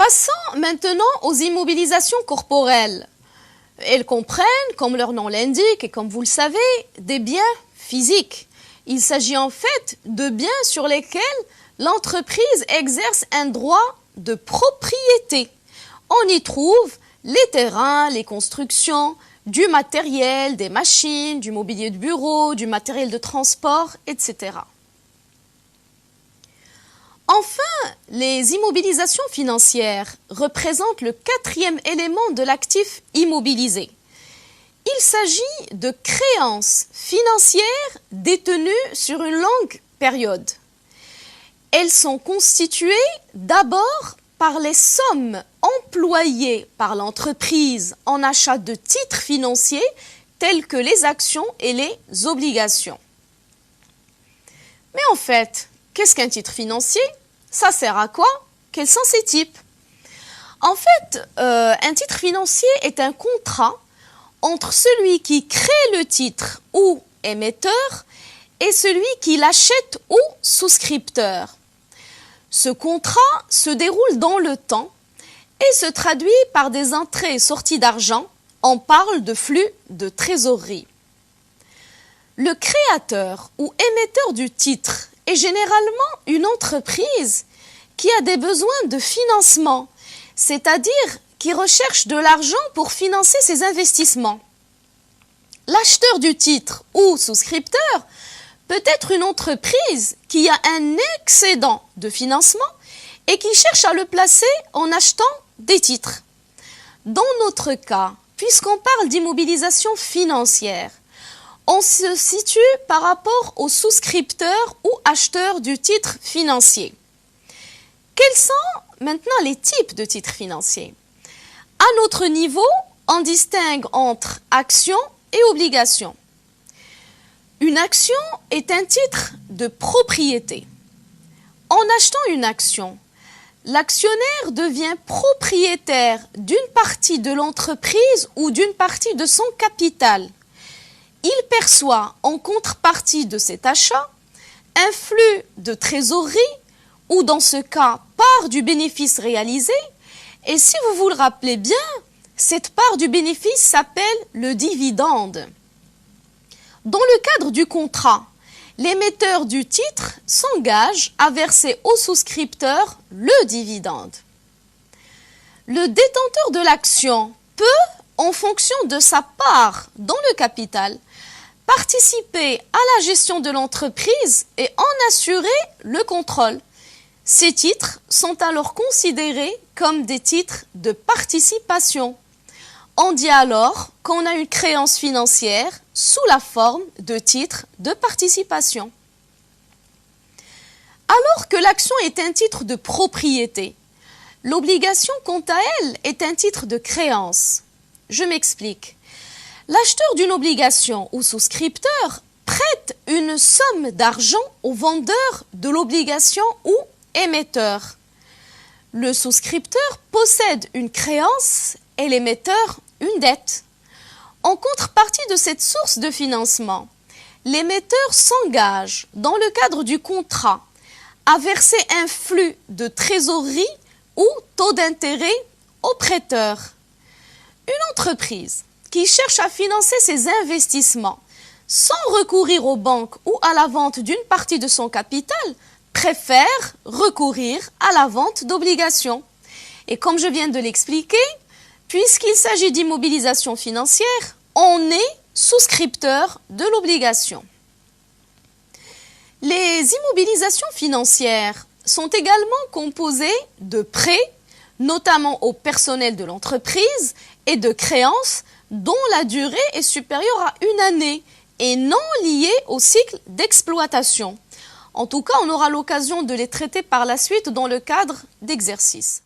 Passons maintenant aux immobilisations corporelles. Elles comprennent, comme leur nom l'indique et comme vous le savez, des biens physiques. Il s'agit en fait de biens sur lesquels l'entreprise exerce un droit de propriété. On y trouve les terrains, les constructions, du matériel, des machines, du mobilier de bureau, du matériel de transport, etc. Enfin, les immobilisations financières représentent le quatrième élément de l'actif immobilisé. Il s'agit de créances financières détenues sur une longue période. Elles sont constituées d'abord par les sommes employées par l'entreprise en achat de titres financiers tels que les actions et les obligations. Mais en fait, qu'est-ce qu'un titre financier? Ça sert à quoi? Quels sont ses types? En fait, un titre financier est un contrat entre celui qui crée le titre ou émetteur et celui qui l'achète ou souscripteur. Ce contrat se déroule dans le temps et se traduit par des entrées et sorties d'argent. On parle de flux de trésorerie. Le créateur ou émetteur du titre est généralement une entreprise qui a des besoins de financement, c'est-à-dire qui recherche de l'argent pour financer ses investissements. L'acheteur du titre ou souscripteur peut être une entreprise qui a un excédent de financement et qui cherche à le placer en achetant des titres. Dans notre cas, puisqu'on parle d'immobilisation financière, on se situe par rapport au souscripteur ou acheteur du titre financier. Quels sont maintenant les types de titres financiers? À notre niveau, on distingue entre actions et obligations. Une action est un titre de propriété. En achetant une action, l'actionnaire devient propriétaire d'une partie de l'entreprise ou d'une partie de son capital. Il perçoit en contrepartie de cet achat un flux de trésorerie ou dans ce cas, part du bénéfice réalisé. Et si vous vous le rappelez bien, cette part du bénéfice s'appelle le dividende. Dans le cadre du contrat, l'émetteur du titre s'engage à verser au souscripteur le dividende. Le détenteur de l'action peut, en fonction de sa part dans le capital, participer à la gestion de l'entreprise et en assurer le contrôle. Ces titres sont alors considérés comme des titres de participation. On dit alors qu'on a une créance financière sous la forme de titres de participation. Alors que l'action est un titre de propriété, l'obligation, quant à elle, est un titre de créance. Je m'explique. L'acheteur d'une obligation ou souscripteur prête une somme d'argent au vendeur de l'obligation ou émetteur. Le souscripteur possède une créance et l'émetteur une dette. En contrepartie de cette source de financement, l'émetteur s'engage, dans le cadre du contrat, à verser un flux de trésorerie ou taux d'intérêt au prêteur. Une entreprise qui cherche à financer ses investissements sans recourir aux banques ou à la vente d'une partie de son capital préfère recourir à la vente d'obligations. Et comme je viens de l'expliquer, puisqu'il s'agit d'immobilisation financière, on est souscripteur de l'obligation. Les immobilisations financières sont également composées de prêts, notamment au personnel de l'entreprise, et de créances dont la durée est supérieure à une année et non liée au cycle d'exploitation. En tout cas, on aura l'occasion de les traiter par la suite dans le cadre d'exercices.